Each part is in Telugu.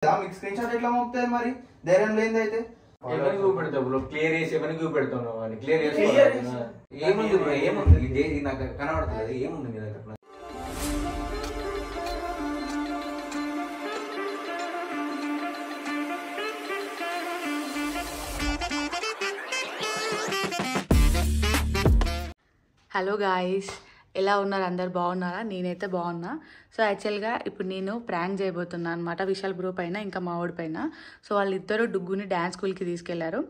మీకు స్క్రీన్ షాట్ ఎట్లా పంపుతుంది మరి ధైర్యం లేదైతే ఏమని చూపెడతావు బ్రో? క్లియర్ చేసి ఏమని చూపెడతావు అని క్లియర్ చేసి ఏముంది బ్రో? ఏముంది నాకు కనబడుతుంది, ఏముంది మీ దగ్గర? హలో గాయస్, ఎలా ఉన్నారు? అందరు బాగున్నారా? నేనైతే బాగున్నా. సో యాక్చువల్గా ఇప్పుడు నేను ప్రాంక్ చేయబోతున్నాను అనమాట విశాల్ బ్రో పైన, ఇంకా మావాడి పైన. సో వాళ్ళిద్దరూ డుగ్గుని డ్యాన్స్ స్కూల్కి తీసుకెళ్లారు.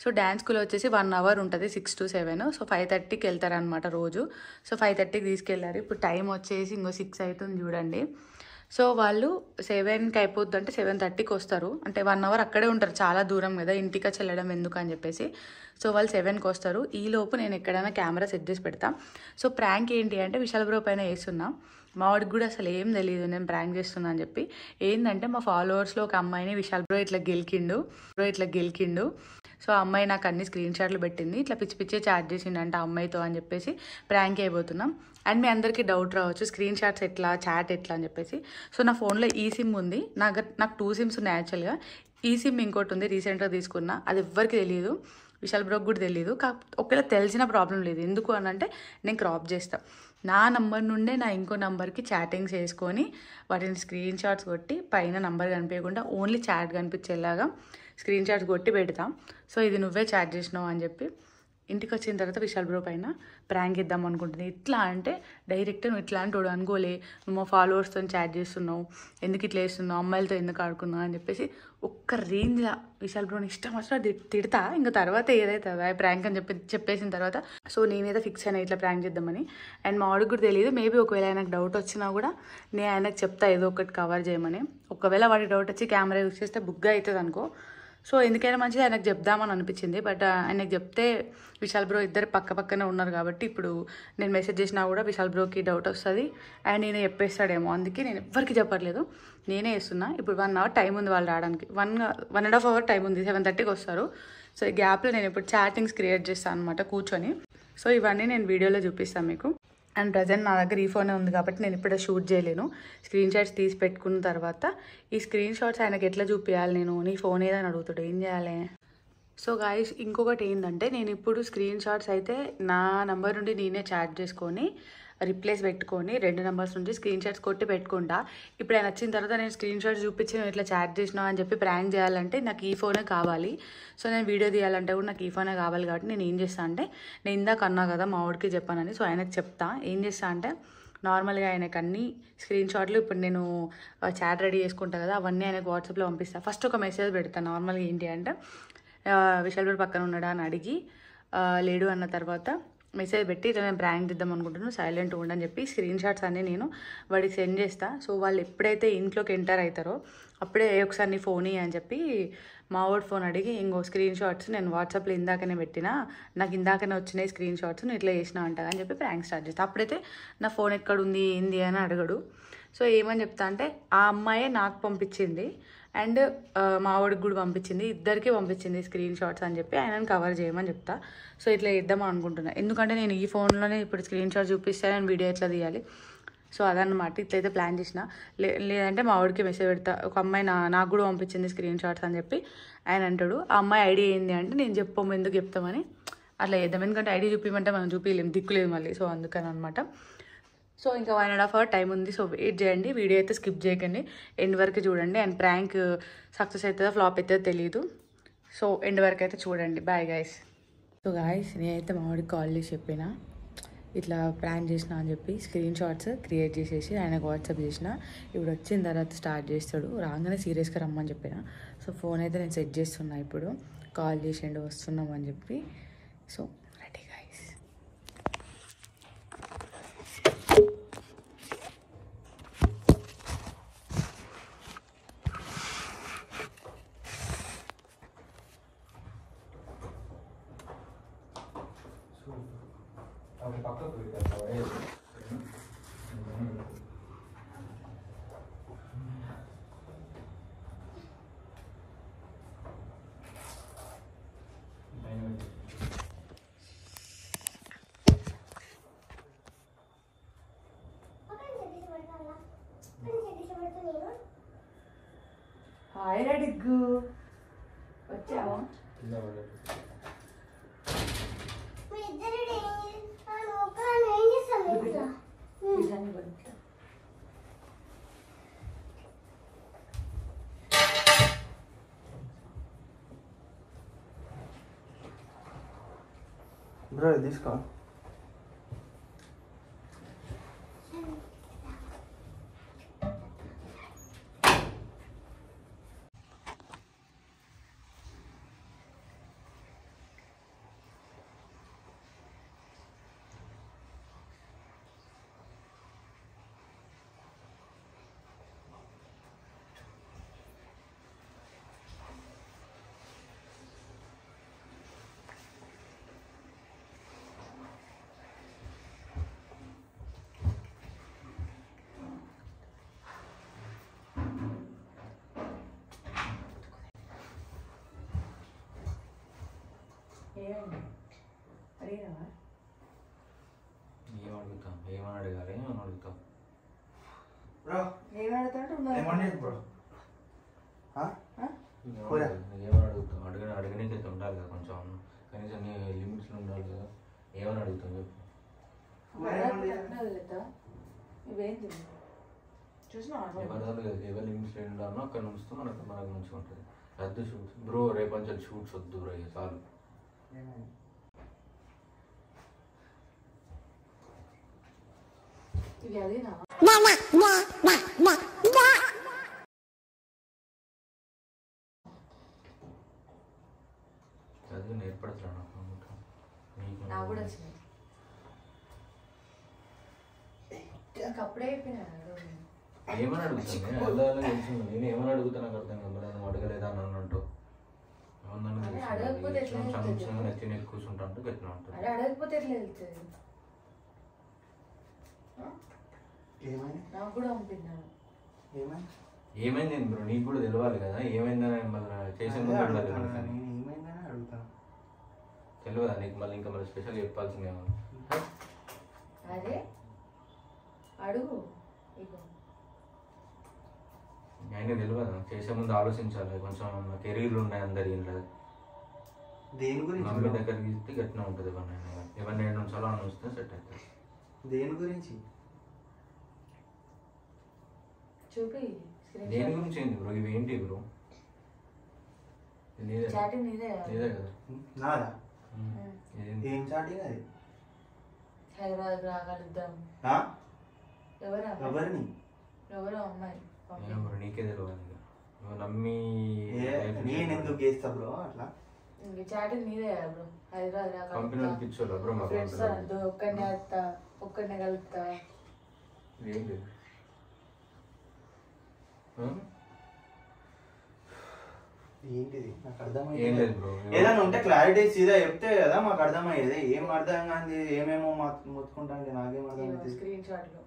సో డ్యాన్స్ స్కూల్ వచ్చేసి 1 hour ఉంటుంది, 6 to 7. సో 5:30కి వెళ్తారనమాట రోజు. సో 5:30కి తీసుకెళ్లారు. ఇప్పుడు టైం వచ్చేసి ఇంకో 6 అవుతుంది చూడండి. సో వాళ్ళు 7కి అయిపోద్ది అంటే 7:30కి వస్తారు. అంటే 1 hour అక్కడే ఉంటారు, చాలా దూరం కదా, ఇంటికి వచ్చి వెళ్ళడం ఎందుకు అని చెప్పేసి. సో వాళ్ళు 7కి వస్తారు. ఈలోపు నేను ఎక్కడైనా కెమెరా సెట్ చేసి పెడతా. సో ప్రాంక్ ఏంటి అంటే విశాల్ బ్రో పైన వేస్తున్నా. మా వాడికి కూడా అసలు ఏం తెలియదు నేను ప్రాంక్ చేస్తున్నా అని చెప్పి. ఏంటంటే మా ఫాలోవర్స్లో ఒక అమ్మాయిని విశాల్ బ్రో ఇట్లా గెలికిండు. సో ఆ అమ్మాయి నాకు అన్ని స్క్రీన్ షాట్లు పెట్టింది, ఇట్లా పిచ్చి పిచ్చి చాట్ చేసిండంట ఆ అమ్మాయితో అని చెప్పేసి ప్రాంక్ అయిపోతున్నాం. అండ్ మీ అందరికీ డౌట్ రావచ్చు స్క్రీన్ షాట్స్ ఎట్లా, చాట్ ఎట్లా అని చెప్పేసి. సో నా ఫోన్లో ఈ సిమ్ ఉంది, నాకు 2 సిమ్స్ ఉన్నాయి యాక్చువల్గా. ఈ సిమ్ ఇంకోటి ఉంది, రీసెంట్గా తీసుకున్నా. అది ఎవ్వరికి తెలియదు, విశాల్ బ్రోకి కూడా తెలియదు. కాకపోతే ఒకవేళ తెలిసిన ప్రాబ్లం లేదు. ఎందుకు అని అంటే నేను క్రాప్ చేస్తాను. నా నంబర్ నుండే నా ఇంకో నంబర్కి చాటింగ్స్ వేసుకొని వాటిని స్క్రీన్ షాట్స్ కొట్టి పైన నంబర్ కనిపించకుండా ఓన్లీ చాట్ కనిపించేలాగా స్క్రీన్ షాట్స్ కొట్టి పెడతాం. సో ఇది నువ్వే చాట్ చేసినావు అని చెప్పి ఇంటికి వచ్చిన తర్వాత విశాల్ బ్రో పైన ప్రాంక్ ఇద్దాం అనుకుంటుంది. ఇట్లా అంటే డైరెక్ట్ నువ్వు ఇట్లా అంటూ అనుకోలే, నువ్వు మా ఫాలోవర్స్తో చాట్ చేస్తున్నావు, ఎందుకు ఇట్లా వేస్తున్నావు, అమ్మాయిలతో ఎందుకు ఆడుకున్నావు అని చెప్పేసి ఒక్క రేంజ్లో విశాల్ బ్రోని ఇష్టం వచ్చిన తిడతా. ఇంకా తర్వాత ఏదైతే ప్రాంక్ అని చెప్పేసిన తర్వాత సో నేనైతే ఫిక్స్ అయినా ఇట్లా ప్రాంక్ చేద్దామని. అండ్ మా వాడికి కూడా తెలియదు. మేబీ ఒకవేళ ఆయనకు డౌట్ వచ్చినా కూడా నేను ఆయనకు చెప్తా ఏదో ఒకటి కవర్ చేయమని. ఒకవేళ వాడికి డౌట్ వచ్చి కెమెరా యూజ్ చేస్తే బుగ్గా అవుతుంది అనుకో. సో ఎందుకైనా మంచిది ఆయనకు చెప్దామని అనిపించింది. బట్ ఆయనకు చెప్తే విశాల్ బ్రో ఇద్దరు పక్కనే ఉన్నారు కాబట్టి ఇప్పుడు నేను మెసేజ్ చేసినా కూడా విశాల్ బ్రోకి డౌట్ వస్తుంది అండ్ నేను చెప్పేస్తాడేమో. అందుకే నేను ఎవ్వరికి చెప్పట్లేదు, నేనే వేస్తున్నా. ఇప్పుడు 1 hour టైం ఉంది వాళ్ళు రావడానికి, 1.5 hour టైం ఉంది. 7:30కి వస్తారు. సో ఈ గ్యాప్లో నేను ఇప్పుడు చాటింగ్స్ క్రియేట్ చేస్తాను అనమాట కూర్చొని. సో ఇవన్నీ నేను వీడియోలో చూపిస్తాను మీకు. అండ్ ప్రజెంట్ నా దగ్గర ఈ ఫోనే ఉంది కాబట్టి నేను ఇప్పుడే షూట్ చేయలేను. స్క్రీన్ షాట్స్ తీసి పెట్టుకున్న తర్వాత ఈ స్క్రీన్ షాట్స్ ఆయనకి ఎట్లా చూపించాలి, నేను నీ ఫోన్ ఏదని అడుగుతాడు, ఏం చేయాలి. సో గాయస్ ఇంకొకటి ఏంటంటే నేను ఇప్పుడు స్క్రీన్ షాట్స్ అయితే నా నెంబర్ నుండి నేనే చాట్ చేసుకొని రిప్లేస్ పెట్టుకొని 2 numbers నుంచి స్క్రీన్ షాట్స్ కొట్టి పెట్టుకుంటా. ఇప్పుడు ఆయన వచ్చిన తర్వాత నేను స్క్రీన్ షాట్స్ చూపించి నేను ఇట్లా చాట్ చేసినా అని చెప్పి ప్రాంక్ చేయాలంటే నాకు ఈ ఫోనే కావాలి. సో నేను వీడియో తీయాలంటే కూడా నాకు ఈ ఫోనే కావాలి. కాబట్టి నేను ఏం చేస్తాను అంటే, నేను ఇందాక అన్నా కదా మా వాడికి చెప్పానని, సో ఆయనకు చెప్తా. ఏం చేస్తా అంటే నార్మల్గా ఆయనకు అన్ని స్క్రీన్ షాట్లు ఇప్పుడు నేను చాట్ రెడీ చేసుకుంటాను కదా, అవన్నీ ఆయనకు వాట్సాప్లో పంపిస్తాను. ఫస్ట్ ఒక మెసేజ్ పెడతాను నార్మల్గా ఏంటి అంటే విశాల్ బ్రో పక్కన ఉన్నాడా అని అడిగి లేడు అన్న తర్వాత మెసేజ్ పెట్టి ఇట్లా నేను ప్రాంక్ చేద్దాం అనుకుంటున్నాను, సైలెంట్ ఉండని చెప్పి స్క్రీన్ షాట్స్ అన్నీ నేను వాడికి సెండ్ చేస్తాను. సో వాళ్ళు ఎప్పుడైతే ఇంట్లోకి ఎంటర్ అవుతారో అప్పుడే ఒకసారి నీ ఫోన్ అని చెప్పి మా వాడి ఫోన్ అడిగి ఇంకో స్క్రీన్ షాట్స్ నేను వాట్సాప్లో ఇందాకనే పెట్టినా, నాకు ఇందాకనే వచ్చినాయి స్క్రీన్ షాట్స్, నువ్వు ఇట్లా చేసినా అంటా అని చెప్పి ప్రాంక్ స్టార్ట్ చేస్తాను. అప్పుడైతే నా ఫోన్ ఎక్కడుంది ఏంది అని అడగడు. సో ఏమని చెప్తా అంటే ఆ అమ్మాయే నాకు పంపించింది అండ్ మా వాడికి కూడా పంపించింది, ఇద్దరికి పంపించింది స్క్రీన్ షాట్స్ అని చెప్పి ఆయనను కవర్ చేయమని చెప్తా. సో ఇట్లా చేద్దామని అనుకుంటున్నాను. ఎందుకంటే నేను ఈ ఫోన్లోనే ఇప్పుడు స్క్రీన్ షాట్ చూపిస్తే నేను వీడియో ఎట్లా తీయాలి. సో అదన్నమాట, ఇట్లయితే ప్లాన్ చేసిన. లేదంటే మా వాడికి మెసేజ్ పెడతా, ఒక అమ్మాయి నాకు కూడా పంపించింది స్క్రీన్ షాట్స్ అని చెప్పి ఆయన అంటాడు. ఆ అమ్మాయి ఐడి ఏంది అంటే నేను చెప్పము, ఎందుకు చెప్తామని అట్లా చేద్దాం. ఎందుకంటే ఐడి చూపించమంటే మనం చూపించలేము, దిక్కులేదు మళ్ళీ. సో అందుకని అనమాట. సో ఇంకా 1.5 hour టైం ఉంది. సో వెయిట్ చేయండి, వీడియో అయితే స్కిప్ చేయకండి, ఎండ్ వరకు చూడండి. అండ్ ప్రాంక్ సక్సెస్ అవుతుందో ఫ్లాప్ అవుతుందో తెలియదు. సో ఎండ్ వరకు అయితే చూడండి. Bye guys. సో గాయస్ నేనైతే మా వాడికి కాల్ చేసి చెప్పిన ఇట్లా ప్రాంక్ చేసిన అని చెప్పి స్క్రీన్ షాట్స్ క్రియేట్ చేసేసి ఆయనకు వాట్సాప్ చేసిన. ఇప్పుడు వచ్చిన తర్వాత స్టార్ట్ చేస్తాడు, రాగానే సీరియస్గా రమ్మని చెప్పిన. సో ఫోన్ అయితే నేను సెట్ చేస్తున్నా, ఇప్పుడు కాల్ చేసిండు వస్తున్నాం అని చెప్పి. So ready guys. హాయ్ డిగ్గు వచ్చావా? బ్రో తీసుకో. అడిగినావా? ఏమని అడగాలి? ఏమని అడుగుతాం బ్రో ఏం అడుగుతాడు? ఏమన్నా బ్రో ఏమని అడుగుతాం? అడగనీకి ఉండాలి కదా కొంచెం, కనీసం నీ లిమిట్స్లో ఉండాలి కదా. ఏమని అడుగుతాం చెప్పు. ఎవరి లిమిట్స్లో ఉండాలో అక్కడ ఉంచితే మనకు మంచిగా ఉంటుంది. రద్దు షూట్స్ బ్రో, రేపు కొంచెం షూట్స్ వద్దు బ్రో, చాలు. ఇది అదేనా? చదివి నేర్పడతాడు నాకు కూడా వచ్చింది. అప్పుడే అయిపోయినా ఏమని అడుగుతాను? అలా తెలిసింది. నేను ఏమని అడుగుతాను నాకు అర్థం కదా. నువ్వు అడగలేదా అని అన్నట్టు నెత్తి నెత్తి కూర్చుంటా అంటే గట్టిన ఉంటుంది. అడగకపోతే ఎట్లా వెళ్తుంది? నాకు కూడా పంపించాను. ఏమైంది బ్రో? నీకు కూడా తెలియాలి కదా ఏమైందని. మళ్ళీ చేసే ముందు తెలియదా నీకు? మళ్ళీ ఇంకా మళ్ళీ స్పెషల్ చెప్పాల్సింది ఏమన్నా? అదే అడుగు. అయినా తెలియదా? చేసే ముందు ఆలోచించాలి కొంచెం. కెరీర్లు ఉన్నాయి అందరి ఇంట్లో. దేని గురించి మమ్మీ దగ్గరికి ఇస్తే గట్టిన ఉంటుంది. ఎవరిని ఏడు నుంచాలో అని వస్తే సెట్ అవుతుంది. దేని గురించి? చూపి. దేని గురించి ఏంది బ్రో? ఇవి ఏంటి బ్రో? నీదే కదా? నాదా? ఏం చాటింగ్ అది? హైదరాబాద్ రాగలుద్దాం. ఎవరిని? ఎవరో అమ్మాయి. నీకే తెలియాలి. నువ్వు నమ్మి నేను ఎందుకు చేస్తా బ్రో అట్లా? చాటింగ్ నీదే కదా బ్రో. హైదరాబాద్ కంపెనీ పిచ్చోళ్ళ బ్రో? మా ఫ్రెండ్స్ ఒక్కడినే వస్తా, ఒక్కడినే కలుపుతా. ఏంటి ఏంటిది? నాకు అర్థమయ్యేది ఏం లేదు బ్రో. ఏదైనా ఉంటే క్లారిటీ సీదా చెప్తే కదా మాకు అర్థమయ్యేది. ఏం అర్థం కాదు, ఏమేమో మొత్తుకుంటా అంటే నాకేం అర్థమవుతుంది? స్క్రీన్ షాట్లు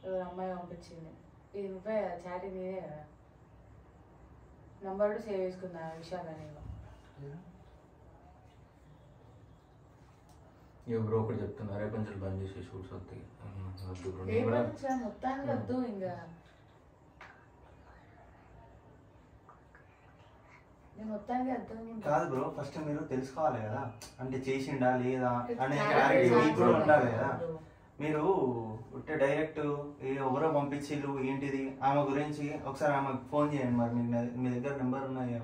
ఎవరు అమ్మాయి పంపించింది. ఇది నువ్వే చాటింగ్ నీదే కదా. నంబర్ కూడా సేవ్ చేసుకున్నా విశాఖ నేను. ఇక బ్రో ఒకటి చెప్తున్నా, రేపు కొంచెం బంద్ చేసి షూట్స్ వస్తాయి. మొత్తానికి వద్దు ఇంకా. కాదు బ్రో, ఫస్ట్ మీరు తెలుసుకోవాలి కదా, అంటే చేసిండా లేదా అనే క్లారిటీ మీకు కూడా ఉండాలి కదా. మీరు ఉంటే డైరెక్ట్ ఎవరో పంపించిళ్ళు ఏంటిది ఆమె గురించి ఒకసారి ఆమెకు ఫోన్ చేయండి. మరి మీ దగ్గర నెంబర్ ఉన్నాయి?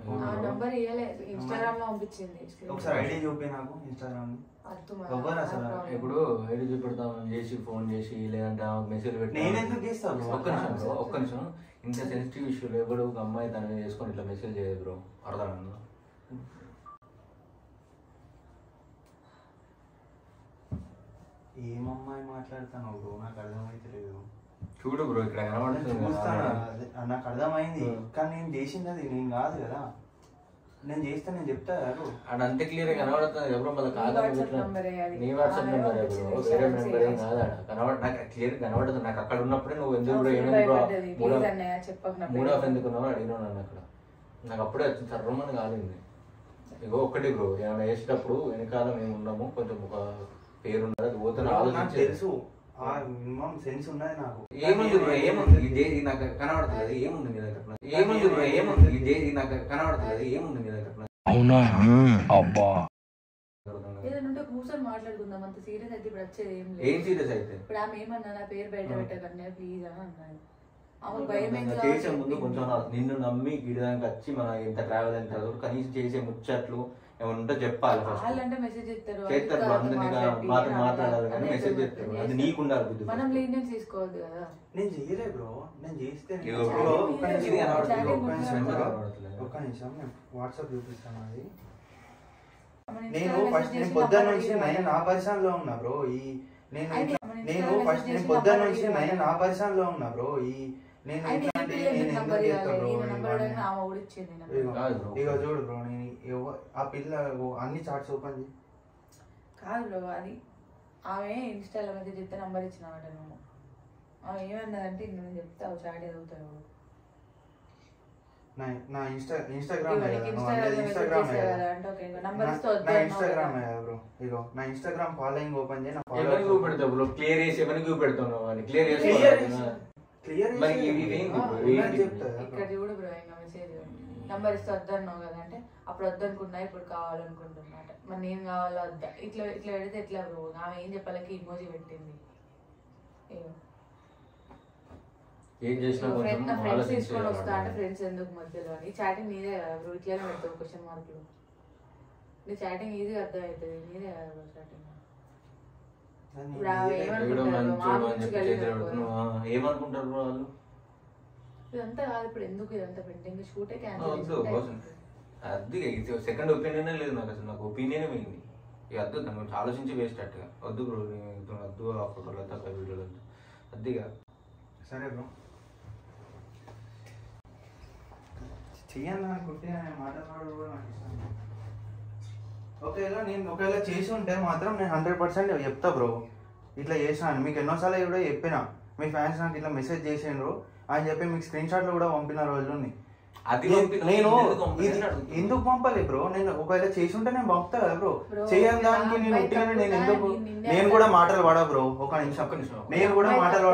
ఒకసారి ఐడి చూపి నాకు ఇన్స్టాగ్రామ్. ఎవరు అసలు? ఇప్పుడు ఐడి చూపెడతామని చేసి ఫోన్ చేసి లేదంటే ఆమెకు మెసేజ్ పెట్టి నేను ఎందుకు చేస్తాను? ఒక్క నిమిషం. ఇంత సెన్సిటివ్ ఇష్యూలు ఎవరు ఒక అమ్మాయి తన చేసుకొని ఇట్లా మెసేజ్ చేయదు బ్రో. అర్థం ఏమమ్మాయి మాట్లాడుతాను బ్రో? నాకు అర్థమైతే లేదు. చూడు బ్రో, ఇక్కడ చూస్తాను, నాకు అర్థమైంది. కానీ నేను చేసింది అది నేను కాదు కదా. నేను చేస్తే నేను చెప్తా కదా. అది అంతే క్లియర్ కనబడుతుంది ఎవరో మళ్ళీ కాదు. నీ వాట్సాప్ నెంబర్ వేరే నెంబర్ ఏం కాదు. నాకు క్లియర్ కనబడుతుంది. నాకు అక్కడ ఉన్నప్పుడే నువ్వు ఎందుకు బ్రో ఏమైంది బ్రో మూడ్ ఆఫ్ ఎందుకున్నావు అడిగినా నన్ను అక్కడ. నాకు అప్పుడే వచ్చింది సర్వమని కాలింది. ఇగో ఒక్కటి బ్రో, ఏమైనా వేసేటప్పుడు వెనకాల మేము ఉన్నాము కొంచెం ఒక పేరు ఉన్నది. అది పోతే నాకు తెలుసు మినిమం సెన్స్ ఉన్నది నాకు. ఏముంది బ్రో, ఏముంది ఇది నాకు కనబడుతుంది, ఏముంది మీ దగ్గర, ఏముంది బ్రో, ఏముంది ఇది నాకు కనబడుతుంది, ఏముంది మీ దగ్గర. అవునా? అబ్బా ఏదంటే కూర్చొని మాట్లాడుకుందాం, అంత సీరియస్ అయితే ఇప్పుడు వచ్చేది ఏం లేదు. ఏం సీరియస్ అయితే ఇప్పుడు ఆమె ఏమన్నా నా పేరు బయట పెట్టకన్నా ప్లీజ్ అని అన్నాడు. చేసే ముందు కొంచెం నిన్ను నమ్మి గిడిదానికి వచ్చి మన ఇంత ట్రావెల్ అయిన తర్వాత కనీసం చేసే ముచ్చట్లు ఏమన్నా చెప్పాలి. వాళ్ళంటే మెసేజ్ చేస్తారు, చేస్తారు అందుకే మాతో మాట్లాడాలి కానీ మెసేజ్ చేస్తారు, అది నీకు ఉండాలి బుద్ధి. మనం లీనియన్స్ తీసుకోవద్దు కదా. నేను చేయలే బ్రో, నేను చేస్తే ఒక్క నిమిషం వాట్సాప్ చూపిస్తాను. అది నేను ఫస్ట్ నేను పొద్దున్న నుంచి నేను నా పరిశ్రమలో ఉన్నా బ్రో. నేను ఫస్ట్ నేను పొద్దున్న నుంచి నేను నా పరిశ్రమలో ఉన్నా బ్రో. నేను ఇక చూడు బ్రో, నేను ఆ పిల్ల అన్ని చాట్స్ ఓపెన్ చేయి. కాదు బ్రో, అది ఆమె ఇన్స్టాలో మెసేజ్ చెప్తే నంబర్ ఇచ్చినావట నువ్వు. ఆమె ఏమన్నదంటే నేను చెప్తావు చాట్ చదువుతావు. నా ఇన్స్టాగ్రామ్ బ్రో. నా ఇన్స్టాగ్రామ్ ఫాలోయింగ్ ఓపెన్ చేయి. క్లియర్ చేసి ఎవరికి చూపెడతావు అని క్లియర్ చేసి ఇక్కడ చూడు బ్రో, ఇంకా మెసేజ్ నంబర్ ఇస్తే వద్దన్నావు కదా అంటే అప్పుడు వద్దనుకున్నా ఇప్పుడు కావాలనుకుంటున్నమాట. మరి నేను కావాలా వద్దా, ఇట్లా ఇట్లా పెడితే ఎట్లా బ్రో. ఆమె ఏం చెప్పాలకి ఇమోజీ పెట్టింది. ఏం చేసినా ఫ్రెండ్స్ తీసుకొని వస్తా అంటే ఫ్రెండ్స్ ఎందుకు మధ్యలో అని. చాటింగ్ నీదే కదా బ్రో, ఇట్లానే పెడతావు క్వశ్చన్ మార్కులు. నీ చాటింగ్ ఈజీగా అర్థం అవుతుంది, నీదే కదా బ్రో చాటింగ్. ఏమనుకుంటారు బ్రో వాళ్ళు? ఇదంతా కాదు ఇప్పుడు, ఎందుకు ఇదంతా పెండింగ్? షూటే క్యాన్సిల్. అది సెకండ్ ఒపీనియనే లేదు నాకు, అసలు నాకు ఒపీనియన్ పోయింది. ఇక వద్దు, దాని గురించి ఆలోచించి వేస్ట్ అట్టుగా వద్దు బ్రో. వద్దు ఆ ఫోటోలు తక్కువ వీడియోలు వద్దు, అద్దిగా. సరే బ్రో, చెయ్యాలి అనుకుంటే మాట్లాడు కూడా నాకు ఇష్టం. ఒకవేళ చేసి ఉంటే మాత్రం నేను 100% చెప్తా బ్రో. ఇట్లా చేసినాను మీకు ఎన్నోసార్లు కూడా చెప్పిన. మీ ఫ్యాన్స్ నాకు ఇట్లా మెసేజ్ చేసిండ్రు అని చెప్పి మీకు స్క్రీన్ షాట్లు కూడా పంపిన రోజులు. నేను ఎందుకు పంపాలి బ్రో? నేను ఒకవేళ చేసి ఉంటే నేను పంపుతా కదా బ్రో. చేయని దానికి నేను ఉట్టిగానే నేను ఎందుకు? నేను కూడా మాటలు పడా బ్రో. ఒక నిమిషం, నేను కూడా మాటలు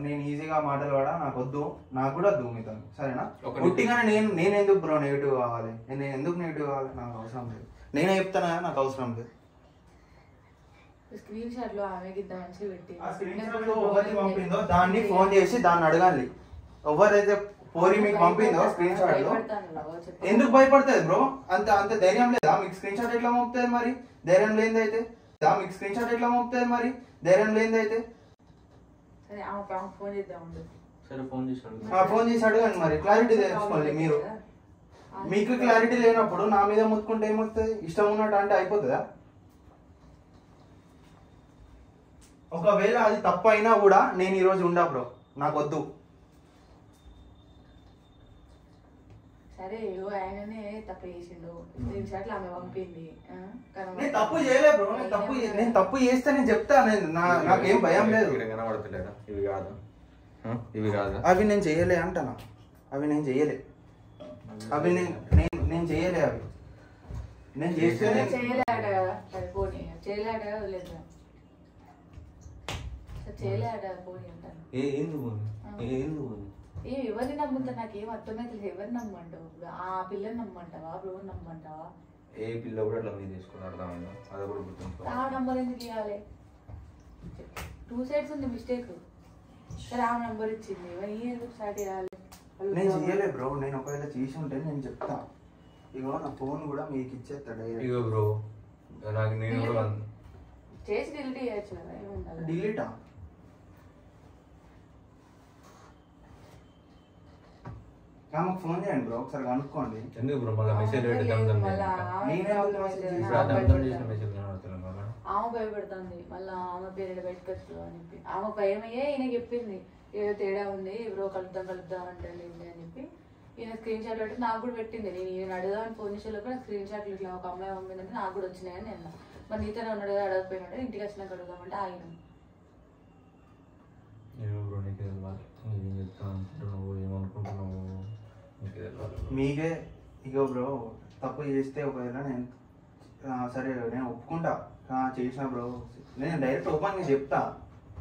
నేను ఈజీగా మాటలు పడా. నాకు వద్దు, నాకు కూడా వద్దు మీతో, సరేనా? ఉట్టిగానే నేను ఎందుకు బ్రో నెగిటివ్ కావాలి? నేను ఎందుకు నెగిటివ్ కావాలి? నాకు అవసరం లేదు. నేనే చెప్తాను కదా, నాకు అవసరం లేదు. స్క్రీన్ షాట్ లో ఆమెకి మంచిగా పెట్టి స్క్రీన్ షాట్ లో ఎవరికి పంపిందో దాన్ని ఫోన్ చేసి దాన్ని అడగాలి. ఎవరైతే పోరి మీకు పంపిందో స్క్రీన్ షాట్ లో ఎందుకు భయపడుతుంది బ్రో? అంత ధైర్యం లేదా మీకు? స్క్రీన్ షాట్ ఎట్లా పంపుతుంది మరి? ధైర్యం లేనిదైతే మీకు స్క్రీన్ షాట్ ఎట్లా పంపుతుంది మరి? ధైర్యం లేనిదైతే ఫోన్ చేసి అడగండి మరి. క్లారిటీ తెలుసుకోండి మీరు. మీకు క్లారిటీ లేనప్పుడు నా మీద ముట్టుకుంటే ఏమొస్తుంది? ఇష్టం ఉన్నట్టు అంటే అయిపోతుందా? ఒకవేళ అది తప్పు అయినా కూడా నేను ఈరోజు ఉండా బ్రో, నాకు వద్దు. సరే ఆయననే తప్పు చేసిండు, స్క్రీన్ షాట్లు ఆమె పంపింది. నేను తప్పు చేయలే బ్రో. నేను తప్పు చేస్తే నేను చెప్తా. నాకేం భయం లేదు. అవి నేను చేయలే అంటానా? అవి నేను చేయలే. అవి నేను చేయలే. అవి నేను చేస్తే చేయలేట కదా. సరే పోనీ చేయలేట కదా, వదిలేదు. చేయలేట పోనీ అంటాను. ఎవరిని నమ్ముతా? నాకేం అర్థమైతే ఎవరిని నమ్మంటావు? ఆ పిల్లని నమ్మంటావా, బ్రో నమ్మంటావా? ఏ పిల్ల కూడా అట్లా మీరు తీసుకున్నారు, అది కూడా గుర్తుంచుకో. ఆ నంబర్ ఎందుకు ఇవ్వాలి? 2 sides ఉంది మిస్టేక్. సరే ఆ నంబర్ ఇచ్చింది, ఎందుకు స్టార్ట్ చేయాలి? నేను చేయలే బ్రో. నేను ఒకవేళ చేసి ఉంటే నేను చెప్తా. ఇగో నా ఫోన్ కూడా మీకు ఇచ్చేస్తాడు. ఇగో బ్రో, నాకు నేను చేసి డిలీట్ చేయొచ్చు కదా, ఏముండాలి? డిలీటా? ఆమెకు ఫోన్ చేయండి బ్రో, ఒకసారి కనుక్కోండి. ఎందుకు బ్రో మళ్ళీ మెసేజ్ ఆమె భయపడుతుంది, మళ్ళీ ఆమె పేరు బయటకు వస్తుంది అని చెప్పి. ఆమె భయమయ్యే ఈయన చెప్పింది, ఏదో తేడా ఉంది బ్రో, కలుద్దాం అంటే అని చెప్పి. ఈయన స్క్రీన్ షాట్ పెట్టి నాకు కూడా పెట్టింది. నేను ఈయన అడుగుదామని ఫోన్ చేసేలో కూడా స్క్రీన్ షాట్లు ఇట్లా ఒక అమ్మాయి పంపిందంటే నాకు కూడా వచ్చినాయని నేను. మరి నీతోనే ఉన్నాడు కదా, అడగకపోయినాడు. ఇంటికి వచ్చినాక అడుగుదామంటే ఆయన మీకే. ఇగో బ్రో, తప్పు చేస్తే ఒకవేళ నేను సరే నేను ఒప్పుకుంటా చేసిన బ్రో. నేను డైరెక్ట్ ఓపెన్గా చెప్తా.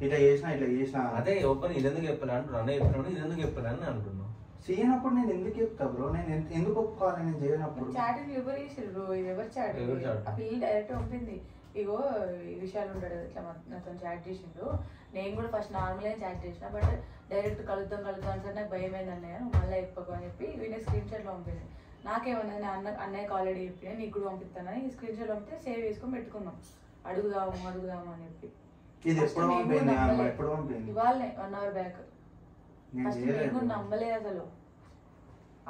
ఇట్లా చేసిన అదే ఓపెన్ ఇది ఎందుకు చెప్పాలి అంటున్నాను, అన్న చెప్పినప్పుడు ఇది ఎందుకు చెప్పాలి అని అంటున్నాను. చేయనప్పుడు నేను ఎందుకు చెప్తా బ్రో, నేను ఎందుకు ఒప్పుకోవాలి నేను చేయనప్పుడు? చాటింగ్ ఎవరు చేసారు బ్రో? ఇది ఎవరు చాటింగ్? ఆ పిల్ల డైరెక్ట్ పంపింది, ఇగో ఈ విషయాలు ఉంటాడు ఇట్లా నాతో చాట్ చేసిండు. నేను కూడా ఫస్ట్ నార్మల్గా చాట్ చేసిన, బట్ డైరెక్ట్ కలుద్దాం సార్ నాకు భయం అయింది అన్నయ్య, నువ్వు మళ్ళీ చెప్పకు అని చెప్పి వీళ్ళ స్క్రీన్ షాట్లో పంపింది. నాకేమన్నా నేను అన్నయ్యకి ఆల్రెడీ చెప్పిన నీకు కూడా పంపిస్తానని ఈ స్క్రీన్ షాట్ పంపితే సేవ్ చేసుకొని పెట్టుకున్నాం, అడుగుదాము అని చెప్పి. ఇది ఎప్పుడు పంపింది? ఇవాళనే 1 hour బ్యాక్. ఫస్ట్ నేను కూడా నమ్మలే అసలు.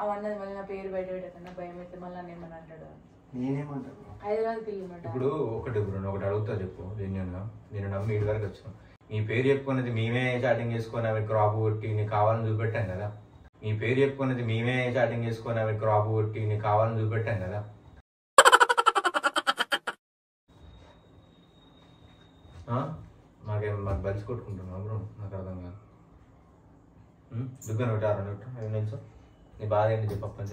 అవన్నది మళ్ళీ నా పేరు బయట పెట్టకుండా భయం అయితే మళ్ళీ నన్ను ఏమని అంటాడు. నేనేమంటాను? హైదరాబాద్ పిల్లమంట. ఇప్పుడు ఒకటి అడుగుతా చెప్పు జెన్యున్గా, నేను నమ్మి ఇటు వరకు వచ్చాను. నీ పేరు చెప్పుకున్నది మేమే చాటింగ్ చేసుకొని అవి క్రాప్ కొట్టి నీకు కావాలని చూపెట్టాం కదా. నీ పేరు చెప్పుకున్నది మేమే చాటింగ్ చేసుకొని అవి క్రాప్ కొట్టి నీకు కావాలని చూపెట్టాం కదా. మాకు బలిసి కొట్టుకుంటున్నావు బ్రో, నాకు అర్థం కాదు. దుగ్గన నిమిషం నీ బాధ ఏంటి చెప్పు,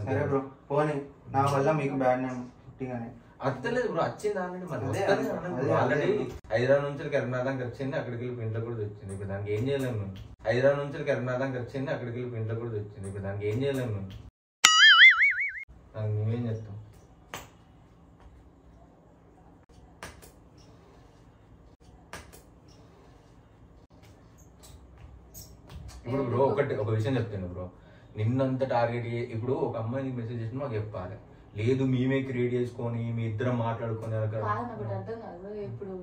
సరే బ్రో పోనీ, నా వల్ల మీకు బ్యాడ్ నేమ్ పుట్టిగానే అత్తలేదు బ్రో, వచ్చింది ఆల్రెడీ. మరి ఆల్రెడీ హైదరాబాద్ నుంచి కరీంనగర్కి వచ్చింది, అక్కడికి వెళ్ళి ఇంట్లో కూడా తెచ్చింది. ఇప్పుడు దానికి ఏం చేయలేము మేము. హైదరాబాద్ నుంచి కరీంనగర్కి వచ్చింది, అక్కడికి వెళ్ళి ఇంట్లో కూడా తెచ్చింది. ఇప్పుడు దానికి ఏం చేయలేము మేము. దానికి మేమేం చేస్తాం? ఇప్పుడు బ్రో ఒక విషయం చెప్తాను బ్రో, నిన్నంత టార్గెట్ ఇప్పుడు ఒక అమ్మాయిని మెసేజ్ చేసిన మాకు చెప్పాలి, లేదు మేమే క్రియేట్ చేసుకొని మీ ఇద్దరం మాట్లాడుకునే అర్థం కాదు. ఇప్పుడు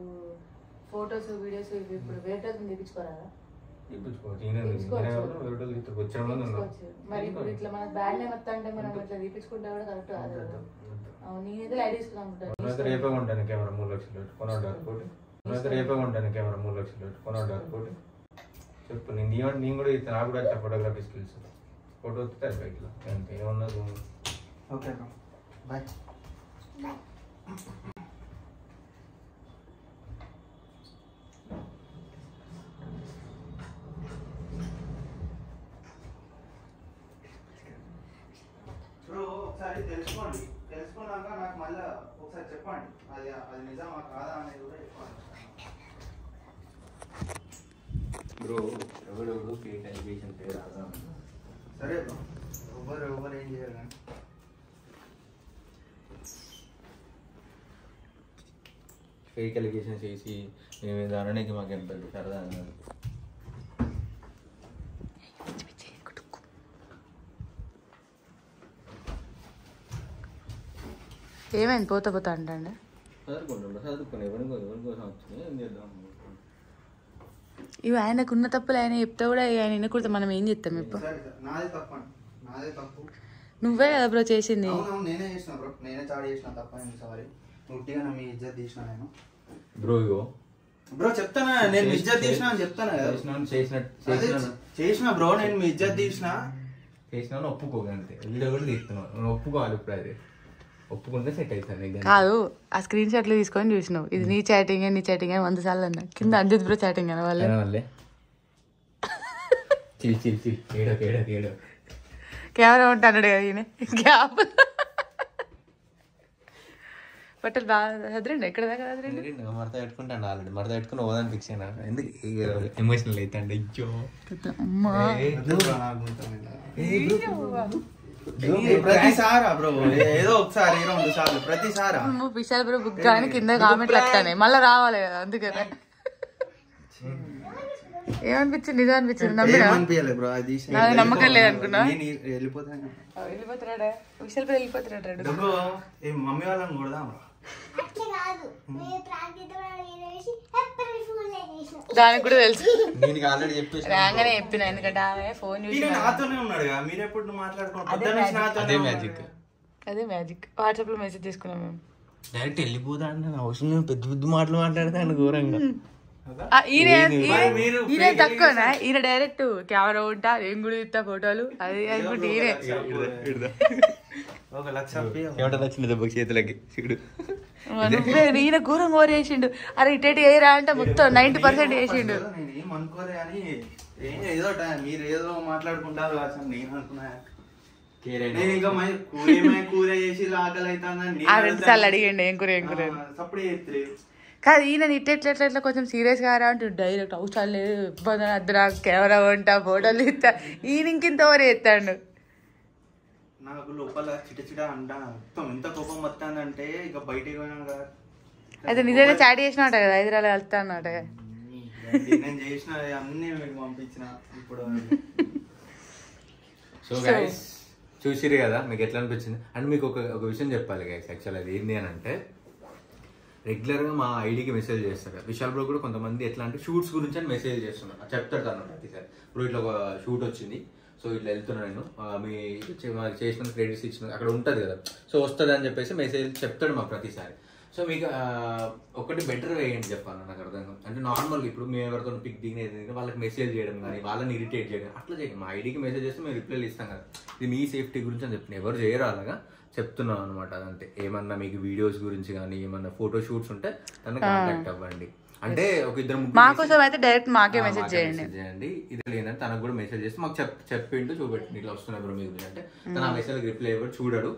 ఫోటోస్ వీడియోస్ ఇప్పుడు వేరే తెప్పించుకోరా? మరి ఇప్పుడు ఇట్లా మన బ్యాడ్ నేమ్ వస్తా అంటే మనం ఇట్లా తీపించుకుంటా కూడా కరెక్ట్ కాదు. నేనైతే లైట్ తీసుకున్నాను. రేపే ఉంటాను కెమెరా 3 లక్షలు పెట్టి కొనడానికి రేపే ఉంటాను కెమెరా 3 లక్షలు పెట్టి కొనడానికి చెప్పు. నేను కూడా నాకు కూడా ఫోటోగ్రఫీ స్కిల్స్, ఫోటో వస్తే బైక్లో అంతే ఏమన్నా. Okay bye. బ్రో ఒకసారి తెలుసుకున్నాక నాకు మళ్ళీ ఒకసారి చెప్పండి, అది నిజమా కాదా అనేది కూడా చెప్పండి బ్రో. ఎవరెవరు ఫేక్ ఎలిగేషన్ రాదా? సరే బ్రో, ఎవరు ఏం చేయాలి కానీ ఫేక్ ఎలిగేషన్స్ చేసి మేము అనడానికి మాకు ఎంత సరదా అన్నారు. ఏమైంది పోతా అంటే చదువుకుని ఎవరి కోసం వచ్చినాయి ఏం చేద్దాం. ఇవి ఆయనకు ఉన్న తప్పులు ఆయన చెప్తే కూడా ఆయన వినకూడదు, మనం ఏం చేస్తాం ఇప్పుడు? నాదే తప్పు. నువ్వే కదా బ్రో చేసింది. నేనే చేసిన బ్రో, నేనే చాడు చేసిన తప్ప. సారీ, ఉట్టిగా మీ ఇజ్జత్ తీసిన నేను బ్రో. ఇగో బ్రో చెప్తానా, నేను మీ ఇజ్జత్ తీసిన అని చెప్తాను కదా. చేసిన బ్రో, నేను మీ ఇజ్జత్ తీసిన ఒప్పుకోగలితే వీడియో కూడా తీస్తున్నావు, ఒప్పుకోవాలి. ఇప్పుడు అది ఒప్పుకుంటే సెట్ అవుతుంది కాదు. ఆ స్క్రీన్ షాట్లు తీసుకొని చూసినావు, ఇది నీ చాటింగ్ అని 100 సార్లు అన్నా. కింద అంజిత్ బ్రో చాటింగ్ అన్న వాళ్ళే కెమెరా ఉంటాడు కదా ఈయన గ్యాప్. బట్టలు బాగా చదిరండి, ఎక్కడ దాకా చదిరండి. మడత పెట్టుకుంటాను ఆల్రెడీ, మడత పెట్టుకుని ఓదాన్ని ఫిక్స్ అయినా. ఎందుకు ఎమోషనల్ అవుతాండి? ప్రతిసారా బ్రో, ఏదో ఒకసారి 2 సార్లు ప్రతిసారా విశాల్ బ్రో బుక్ కానీ కింద కామెంట్లు వస్తానే మళ్ళీ రావాలి కదా, అందుకనే. ఏమనిపించింది? నిజం అనిపించింది? అనిపించలేదు బ్రో, అది నమ్మకం లేదనుకున్నా. వెళ్ళిపోతాడా విశాల్ బ్రో? వెళ్ళిపోతున్నాడు. మమ్మీ వాళ్ళని కూడా దానికి కూడా తెలుసు, ఆల్రెడీ చెప్పేసి రాగానే చెప్పిన. ఎందుకంటే ఆమె ఫోన్ చూసి నాతోనే ఉన్నాడు, మీరు ఎప్పుడు మాట్లాడుకోండి. అదే మ్యాజిక్. వాట్సాప్ లో మెసేజ్ చేసుకున్నాం మేము. డైరెక్ట్ వెళ్ళిపోతా అంటే అవసరం పెద్ద మాటలు మాట్లాడతాను ఘోరంగా. ఈయన తక్కువనా? ఈయన డైరెక్ట్ కెమెరా ఉంటా, ఏం కూడా ఇస్తా ఫోటోలు, అది అనుకుంటే ఈయనే. చేతులకి ఈయన ఘోరం కోరేసిండు. అరే ఇటు వేయరా అంటే మొత్తం 90% వేసిండు. ఏమనుకోలే అని ఏదో మీరు ఏదో మాట్లాడుకుంటారు నేను అనుకున్నా. నేను ఇంకా కూర చేసి ఆకలి అవుతుందని 2 సార్లు అడిగండి ఏం కూర. సప్పుడు చేస్తలేదు. కాదు ఈయన ఇట్లా కొంచెం సీరియస్ గా అంటే డైరెక్ట్ అవసరం లేదు ఇబ్బంది అద్దరా కెమెరా ఉంటా ఫోటోలు ఇస్తా ఈయన ఇంకింత ఓవర్ చేస్తాడు. నాకు లోపల చిట అంటా మొత్తం ఎంత కోపం వస్తుందంటే ఇక బయటికి పోయినా అయితే నిజంగా చాట్ చేసినట్ట కదా హైదరాబాద్ వెళ్తా అన్నమాట. నేను చేసిన అన్ని పంపించిన ఇప్పుడు. సో గైస్ చూసిరు కదా మీకు ఎట్లా అనిపించింది. అండ్ మీకు ఒక విషయం చెప్పాలి గైస్. యాక్చువల్ అది ఏంటి అని అంటే రెగ్యులర్గా మా ఐడికి మెసేజ్ చేస్తారు. విశాల్ బ్రో కూడా కొంతమంది ఎట్లా అంటే షూట్స్ గురించి అని మెసేజ్ చేస్తున్నారు. చెప్తాడు తను ప్రతిసారి ఇప్పుడు ఇట్లా ఒక షూట్ వచ్చింది సో ఇట్లా వెళ్తున్నా నేను మీ చేసిన క్రెడిట్స్ ఇచ్చిన అక్కడ ఉంటుంది కదా సో వస్తుంది అని చెప్పేసి మెసేజ్ చెప్తాడు మాకు ప్రతిసారి. సో మీకు ఒకటి బెటర్ వే ఏంటి చెప్పాలి నాకు అర్థం కాదు. అంటే నార్మల్గా ఇప్పుడు మేము ఎవరితో పిక్ దిగినది వాళ్ళకి మెసేజ్ చేయడం కానీ వాళ్ళని ఇరిటేట్ చేయడం అట్లా చేయండి. మా ఐడికి మెసేజ్ చేస్తే మేము రిప్లైలు ఇస్తాం కదా. ఇది మీ సేఫ్టీ గురించి అని చెప్పిన ఎవరు చేయరు అలాగా చెప్తున్నాం అనమాట. అదంతే. ఏమన్నా మీకు వీడియోస్ గురించి కానీ ఏమన్నా ఫోటో షూట్స్ ఉంటే తను కాంటాక్ట్ అవ్వండి. అంటే ఒక ఇద్దరు మా కోసం అయితే డైరెక్ట్ మాకే మెసేజ్ చేయండి. ఇది లేదంటే తనకు కూడా మెసేజ్ చేస్తే మాకు చెప్పింటూ చూపెట్టండి ఇట్లా వస్తున్నారు బ్రో మీ గురించి అంటే తన ఆ మెసేజ్ రిప్లై ఇవ్వడు చూడడు.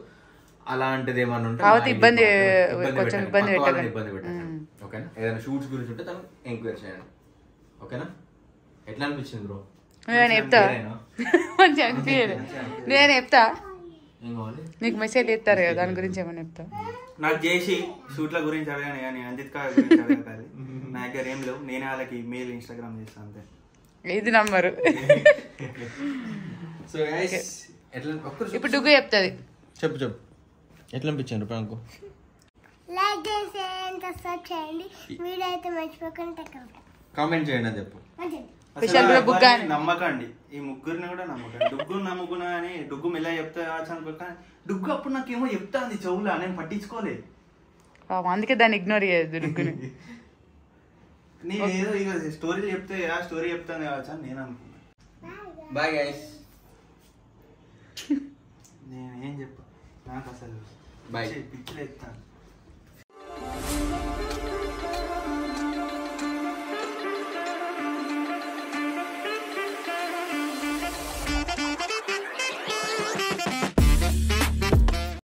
అలాంటిది ఏమన్నా ఉంటే ఇబ్బంది పెట్టండి. ఓకేనా. ఏదైనా షూట్స్ గురించి ఉంటే తను ఎంక్వైరీ చేయండి. ఓకేనా. ఎట్లా అనిపించింది బ్రో? నేను చెప్తా మంచిగా అనిపించదు. నేను చెప్తా నీకు మెసేజ్ ఇస్తారు కదా దాని గురించి ఏమన్నా చెప్తా. నాకు చేసి షూట్ల గురించి అడగాను కానీ అంజిత్ కా గురించి అడగాలి. నా దగ్గర ఏం లేవు. నేనే వాళ్ళకి మెయిల్ ఇన్స్టాగ్రామ్ చేస్తాను అంతే. ఇది నంబరు. సో గైస్ ఎట్లా ఇప్పుడు డుగ్గు చెప్తుంది. చెప్పు ఎట్లా అనిపించింది ప్రాంకు? లైక్ చేసి సబ్స్క్రైబ్ చేయండి. వీడియో అయితే మర్చిపోకండి కామెంట్ చేయండి అని చెప్పు. నమ్మకండి ఈ ముగ్గురిని కూడా నమ్మకండి. డుగ్గు నమ్ముకున్నా అని డుగ్గు మెల్ల చెప్తా అనుకో. డుగ్గు అప్పుడు నాకేమో చెప్తా అంది చెవులా నేను పట్టించుకోలేదు. అందుకే దాన్ని ఇగ్నోర్ చేయదు డుగ్గుని. నేను ఏదో ఇక స్టోరీ చెప్తే ఆ స్టోరీ చెప్తాను కావచ్చు అని నేను అనుకున్నా. Bye guys. నేను ఏం చెప్పా నాకు అసలు పిచ్చిలు ఎత్తాను.